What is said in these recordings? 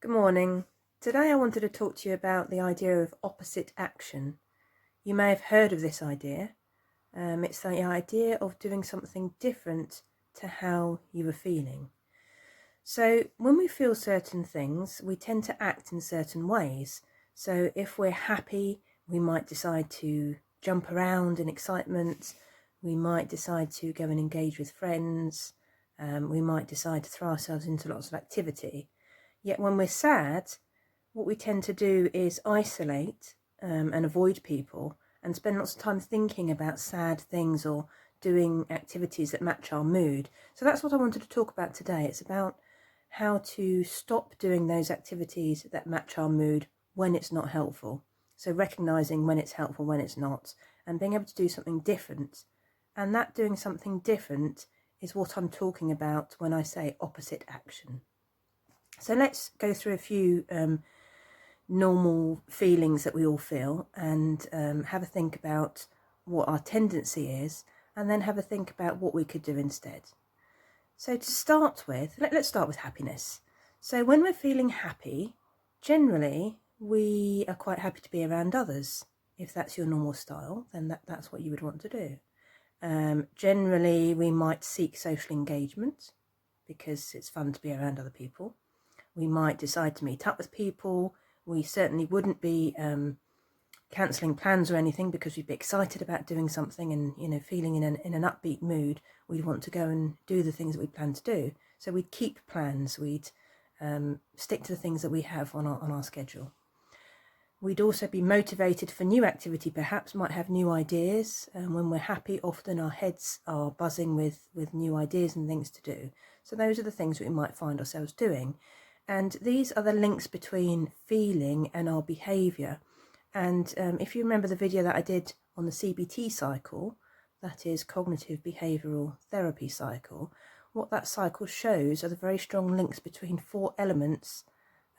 Good morning. Today I wanted to talk to you about the idea of opposite action. You may have heard of this idea. It's the idea of doing something different to how you were feeling. So when we feel certain things, we tend to act in certain ways. So if we're happy, we might decide to jump around in excitement. We might decide to go and engage with friends. We might decide to throw ourselves into lots of activity. Yet when we're sad, what we tend to do is isolate and avoid people and spend lots of time thinking about sad things or doing activities that match our mood. So that's what I wanted to talk about today. It's about how to stop doing those activities that match our mood when it's not helpful. So recognizing when it's helpful, when it's not, and being able to do something different. And that doing something different is what I'm talking about when I say opposite action. So let's go through a few normal feelings that we all feel and have a think about what our tendency is, and then have a think about what we could do instead. So to start with, let's start with happiness. So when we're feeling happy, generally we are quite happy to be around others. If that's your normal style, then that's what you would want to do. Generally we might seek social engagement because it's fun to be around other people. We might decide to meet up with people. We certainly wouldn't be cancelling plans or anything because we'd be excited about doing something and, feeling in an upbeat mood. We'd want to go and do the things that we plan to do. So we'd keep plans. We'd stick to the things that we have on our schedule. We'd also be motivated for new activity, perhaps, might have new ideas. And when we're happy, often our heads are buzzing with new ideas and things to do. So those are the things we might find ourselves doing. And these are the links between feeling and our behaviour. And if you remember the video that I did on the CBT cycle, that is cognitive behavioural therapy cycle, what that cycle shows are the very strong links between 4 elements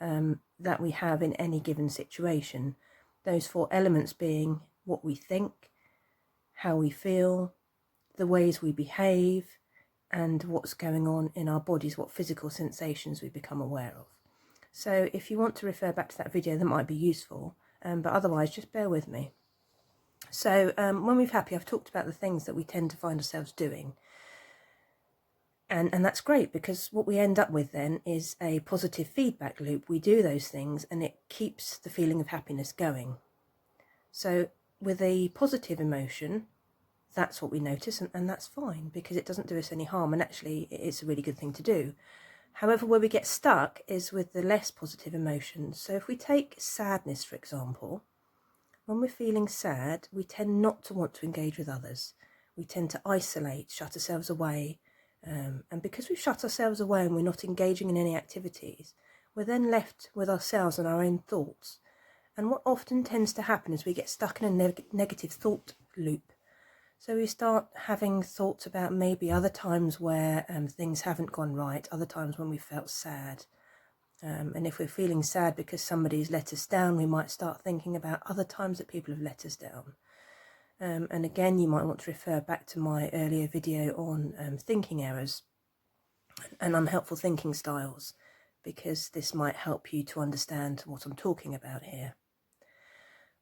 that we have in any given situation. Those 4 elements being what we think, how we feel, the ways we behave, and what's going on in our bodies, what physical sensations we become aware of. So if you want to refer back to that video, that might be useful, but otherwise just bear with me. So when we're happy, I've talked about the things that we tend to find ourselves doing. And that's great, because what we end up with then is a positive feedback loop. We do those things and it keeps the feeling of happiness going. So with a positive emotion, that's what we notice, and that's fine because it doesn't do us any harm, and actually it's a really good thing to do. However, where we get stuck is with the less positive emotions. So if we take sadness, for example, when we're feeling sad, we tend not to want to engage with others. We tend to isolate, shut ourselves away. And because we've shut ourselves away and we're not engaging in any activities, we're then left with ourselves and our own thoughts. And what often tends to happen is we get stuck in a negative thought loop. So we start having thoughts about maybe other times where things haven't gone right, other times when we felt sad. And if we're feeling sad because somebody's let us down, we might start thinking about other times that people have let us down. And again, you might want to refer back to my earlier video on thinking errors and unhelpful thinking styles, because this might help you to understand what I'm talking about here.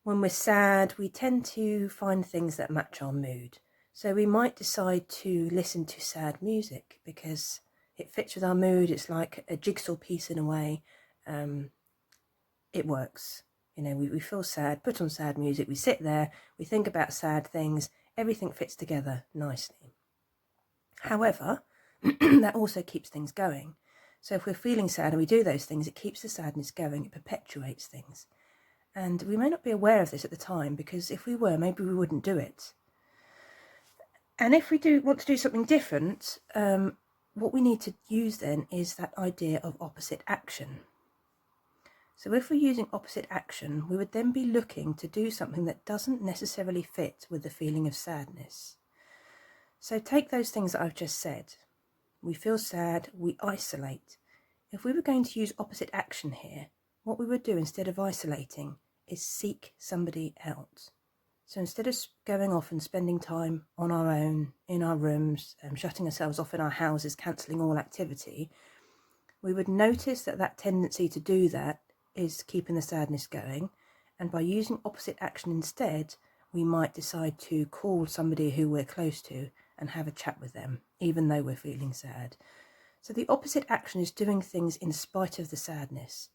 When we're sad, we tend to find things that match our mood. So we might decide to listen to sad music because it fits with our mood. It's like a jigsaw piece in a way. It works. We feel sad, put on sad music, we sit there, we think about sad things, everything fits together nicely. However, that also keeps things going. So if we're feeling sad and we do those things, it keeps the sadness going, it perpetuates things. And we may not be aware of this at the time, because if we were, maybe we wouldn't do it. And if we do want to do something different, what we need to use then is that idea of opposite action. So if we're using opposite action, we would then be looking to do something that doesn't necessarily fit with the feeling of sadness. So take those things that I've just said. We feel sad, we isolate. If we were going to use opposite action here, what we would do instead of isolating is seek somebody out. So instead of going off and spending time on our own, in our rooms, shutting ourselves off in our houses, cancelling all activity, we would notice that that tendency to do that is keeping the sadness going, and by using opposite action instead, we might decide to call somebody who we're close to and have a chat with them, even though we're feeling sad. So the opposite action is doing things in spite of the sadness.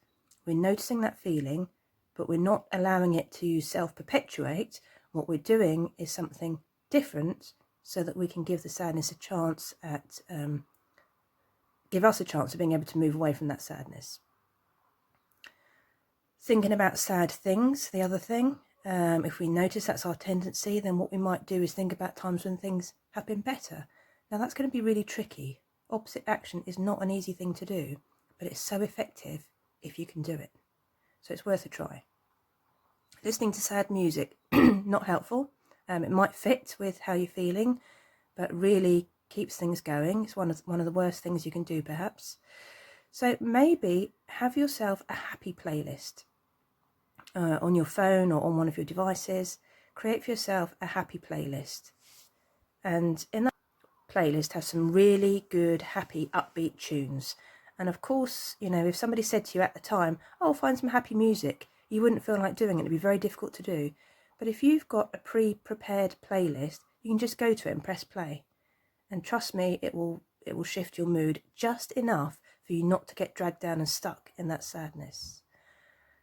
We're noticing that feeling, but we're not allowing it to self-perpetuate. What we're doing is something different so that we can give the sadness a chance at, give us a chance of being able to move away from that sadness. Thinking about sad things, the other thing, if we notice that's our tendency, then what we might do is think about times when things have been better. Now that's going to be really tricky. Opposite action is not an easy thing to do, but it's so effective if you can do it. So it's worth a try. Listening to sad music, not helpful. It might fit with how you're feeling, but really keeps things going. It's one of the worst things you can do, perhaps. So maybe have yourself a happy playlist on your phone or on one of your devices. Create for yourself a happy playlist, and in that playlist have some really good, happy, upbeat tunes. And of course, you know, if somebody said to you at the time, oh, find some happy music, you wouldn't feel like doing it. It'd be very difficult to do. But if you've got a pre-prepared playlist, you can just go to it and press play. And trust me, it will shift your mood just enough for you not to get dragged down and stuck in that sadness.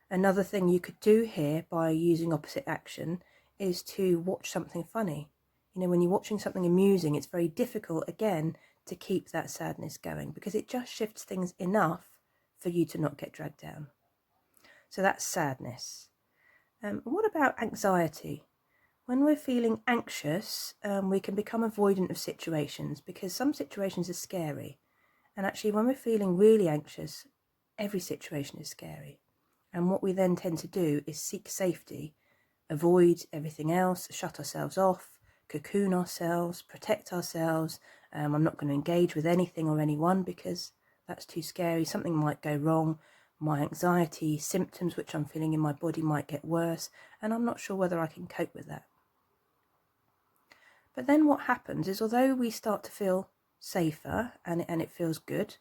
Another thing you could do here by using opposite action is to watch something funny. You know, when you're watching something amusing, it's very difficult, again, to keep that sadness going because it just shifts things enough for you to not get dragged down. So that's sadness. What about anxiety? When we're feeling anxious, we can become avoidant of situations because some situations are scary. And actually, when we're feeling really anxious, every situation is scary. And what we then tend to do is seek safety, avoid everything else, shut ourselves off, cocoon ourselves, protect ourselves. I'm not going to engage with anything or anyone because that's too scary. Something might go wrong. My anxiety symptoms which I'm feeling in my body might get worse, and I'm not sure whether I can cope with that. But then what happens is, although we start to feel safer and it feels good,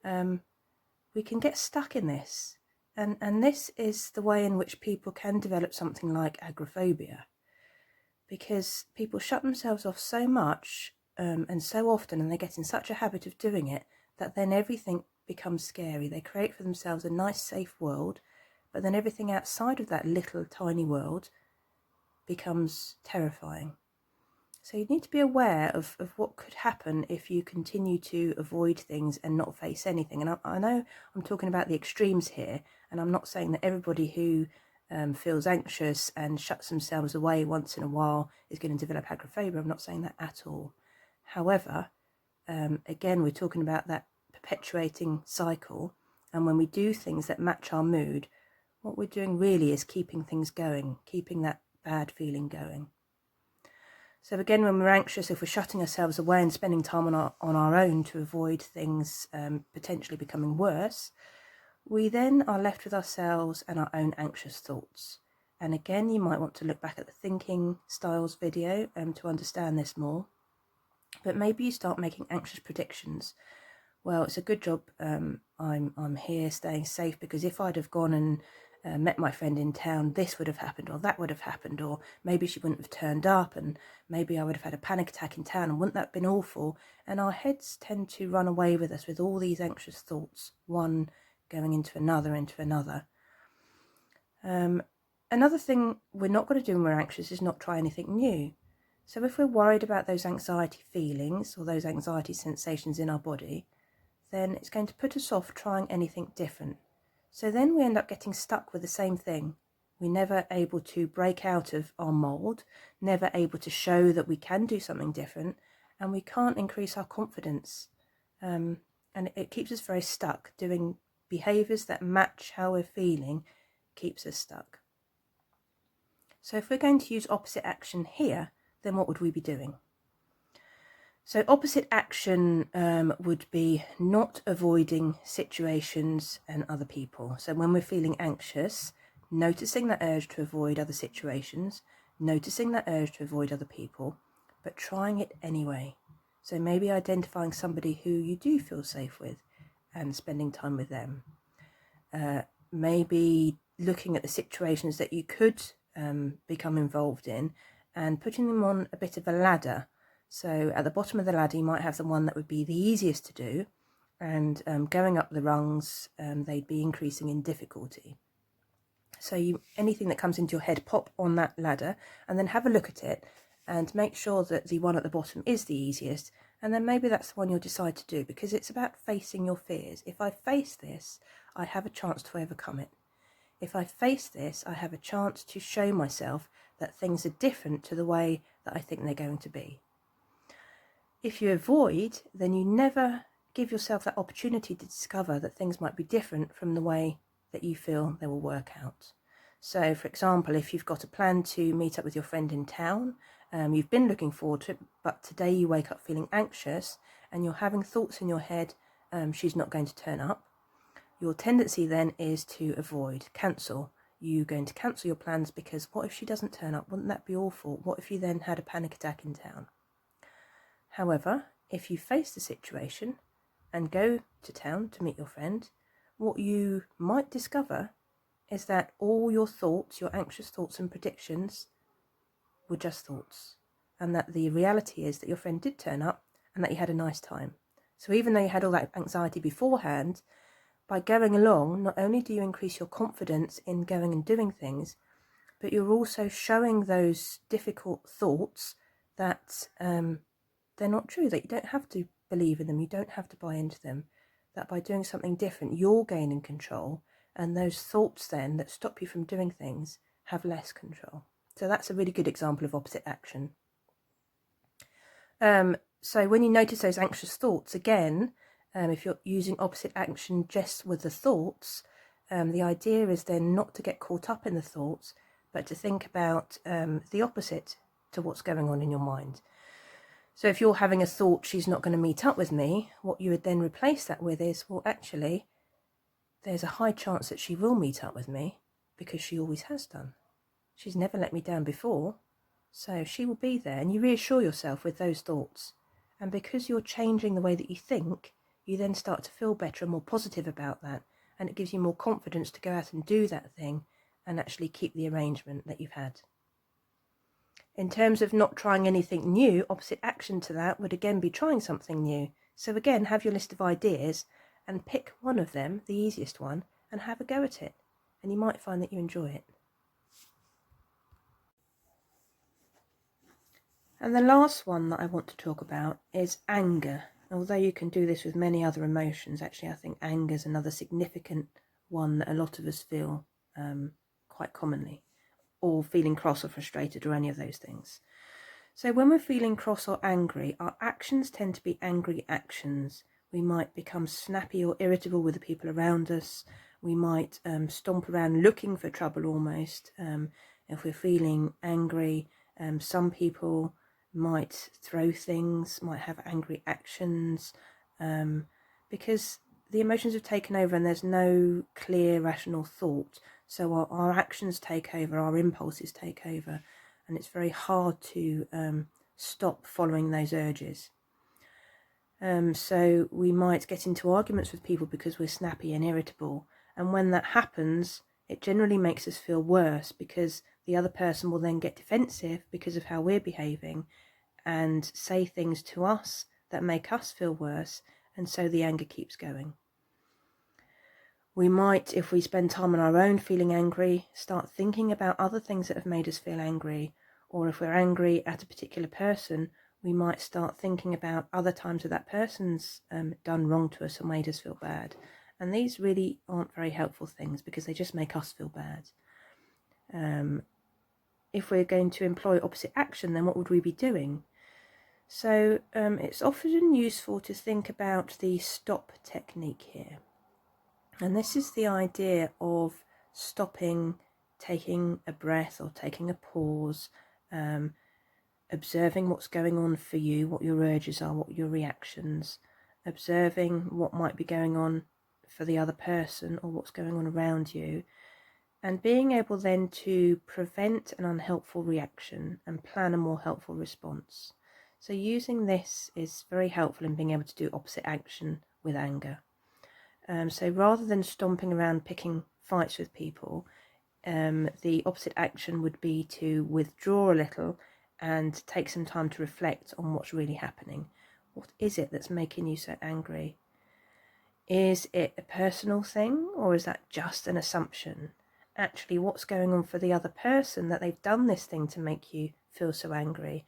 we can get stuck in this. And this is the way in which people can develop something like agoraphobia, because people shut themselves off so much and so often, and they get in such a habit of doing it, that then everything becomes scary. They create for themselves a nice, safe world, but then everything outside of that little, tiny world becomes terrifying. So you need to be aware of what could happen if you continue to avoid things and not face anything. And I know I'm talking about the extremes here, and I'm not saying that everybody who feels anxious and shuts themselves away once in a while is going to develop agoraphobia. I'm not saying that at all. However, again, we're talking about that perpetuating cycle, and when we do things that match our mood, what we're doing really is keeping things going, keeping that bad feeling going. So again, when we're anxious, if we're shutting ourselves away and spending time on our own to avoid things potentially becoming worse, we then are left with ourselves and our own anxious thoughts. And again, you might want to look back at the Thinking Styles video to understand this more. But maybe you start making anxious predictions. Well, it's a good job I'm here staying safe, because if I'd have gone and met my friend in town, this would have happened, or that would have happened, or maybe she wouldn't have turned up, and maybe I would have had a panic attack in town, and wouldn't that have been awful? And our heads tend to run away with us with all these anxious thoughts, one going into another. Another thing we're not going to do when we're anxious is not try anything new. So if we're worried about those anxiety feelings or those anxiety sensations in our body, then it's going to put us off trying anything different. So then we end up getting stuck with the same thing. We're never able to break out of our mould, never able to show that we can do something different, and we can't increase our confidence. And it keeps us very stuck. Doing behaviours that match how we're feeling keeps us stuck. So if we're going to use opposite action here, then what would we be doing? So opposite action would be not avoiding situations and other people. So when we're feeling anxious, noticing that urge to avoid other situations, noticing that urge to avoid other people, but trying it anyway. So maybe identifying somebody who you do feel safe with and spending time with them. Maybe looking at the situations that you could become involved in and putting them on a bit of a ladder. So at the bottom of the ladder, you might have the one that would be the easiest to do, and going up the rungs, they'd be increasing in difficulty. So anything that comes into your head, pop on that ladder and then have a look at it and make sure that the one at the bottom is the easiest, and then maybe that's the one you'll decide to do, because it's about facing your fears. If I face this, I have a chance to overcome it. If I face this, I have a chance to show myself that things are different to the way that I think they're going to be. If you avoid, then you never give yourself that opportunity to discover that things might be different from the way that you feel they will work out. So, for example, if you've got a plan to meet up with your friend in town, you've been looking forward to it, but today you wake up feeling anxious and you're having thoughts in your head, she's not going to turn up. Your tendency then is to avoid, cancel. You're going to cancel your plans because what if she doesn't turn up? Wouldn't that be awful? What if you then had a panic attack in town? However, if you face the situation and go to town to meet your friend, what you might discover is that all your thoughts, your anxious thoughts and predictions, were just thoughts, and that the reality is that your friend did turn up and that you had a nice time. So even though you had all that anxiety beforehand, by going along, not only do you increase your confidence in going and doing things, but you're also showing those difficult thoughts that they're not true, that you don't have to believe in them, you don't have to buy into them, that by doing something different, you're gaining control, and those thoughts then that stop you from doing things have less control. So that's a really good example of opposite action. So when you notice those anxious thoughts, again, if you're using opposite action just with the thoughts, the idea is then not to get caught up in the thoughts, but to think about the opposite to what's going on in your mind. So if you're having a thought, she's not going to meet up with me, what you would then replace that with is, well, actually, there's a high chance that she will meet up with me because she always has done. She's never let me down before, so she will be there. And you reassure yourself with those thoughts. And because you're changing the way that you think, you then start to feel better and more positive about that. And it gives you more confidence to go out and do that thing and actually keep the arrangement that you've had. In terms of not trying anything new, opposite action to that would again be trying something new. So again, have your list of ideas and pick one of them, the easiest one, and have a go at it. And you might find that you enjoy it. And the last one that I want to talk about is anger. Although you can do this with many other emotions, actually I think anger is another significant one that a lot of us feel quite commonly, or feeling cross or frustrated or any of those things. So when we're feeling cross or angry, our actions tend to be angry actions. We might become snappy or irritable with the people around us. We might stomp around looking for trouble almost. If we're feeling angry, some people might throw things, might have angry actions, because the emotions have taken over and there's no clear rational thought. So our actions take over, our impulses take over, and it's very hard to stop following those urges. So we might get into arguments with people because we're snappy and irritable, and when that happens, it generally makes us feel worse because the other person will then get defensive because of how we're behaving and say things to us that make us feel worse, and so the anger keeps going. We might, if we spend time on our own feeling angry, start thinking about other things that have made us feel angry, or if we're angry at a particular person, we might start thinking about other times that that person's done wrong to us or made us feel bad. And these really aren't very helpful things because they just make us feel bad. If we're going to employ opposite action, then what would we be doing? So it's often useful to think about the stop technique here. And this is the idea of stopping, taking a breath or taking a pause, observing what's going on for you, what your urges are, what your reactions, observing what might be going on for the other person or what's going on around you, and being able then to prevent an unhelpful reaction and plan a more helpful response. So using this is very helpful in being able to do opposite action with anger. So rather than stomping around picking fights with people, the opposite action would be to withdraw a little and take some time to reflect on what's really happening. What is it that's making you so angry? Is it a personal thing, or is that just an assumption? Actually, what's going on for the other person that they've done this thing to make you feel so angry?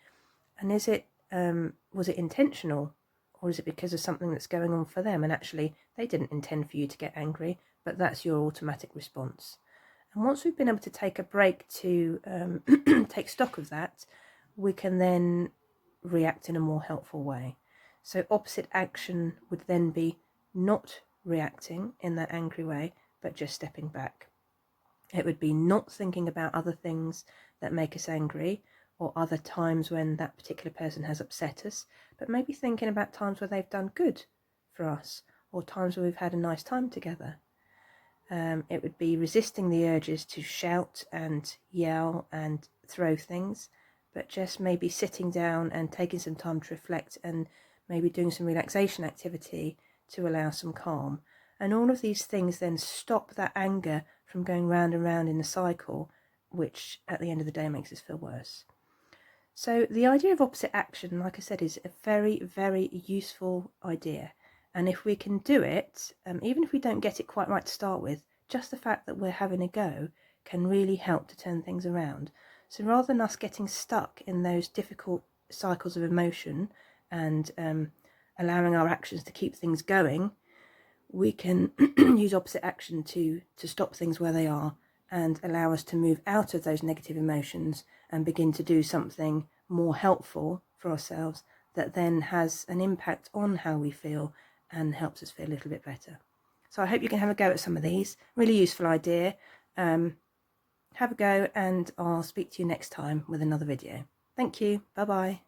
And is it was it intentional, or is it because of something that's going on for them and actually they didn't intend for you to get angry, but that's your automatic response? And once we've been able to take a break to take stock of that, we can then react in a more helpful way. So opposite action would then be not reacting in that angry way, but just stepping back. It would be not thinking about other things that make us angry or other times when that particular person has upset us, but maybe thinking about times where they've done good for us or times where we've had a nice time together. It would be resisting the urges to shout and yell and throw things, but just maybe sitting down and taking some time to reflect and maybe doing some relaxation activity to allow some calm. And all of these things then stop that anger from going round and round in a cycle, which at the end of the day makes us feel worse. So the idea of opposite action, like I said, is a very, very useful idea. And if we can do it, even if we don't get it quite right to start with, just the fact that we're having a go can really help to turn things around. So rather than us getting stuck in those difficult cycles of emotion and allowing our actions to keep things going, we can use opposite action to stop things where they are and allow us to move out of those negative emotions and begin to do something more helpful for ourselves that then has an impact on how we feel and helps us feel a little bit better. So I hope you can have a go at some of these. Really useful idea. Have a go, and I'll speak to you next time with another video. Thank you. Bye bye.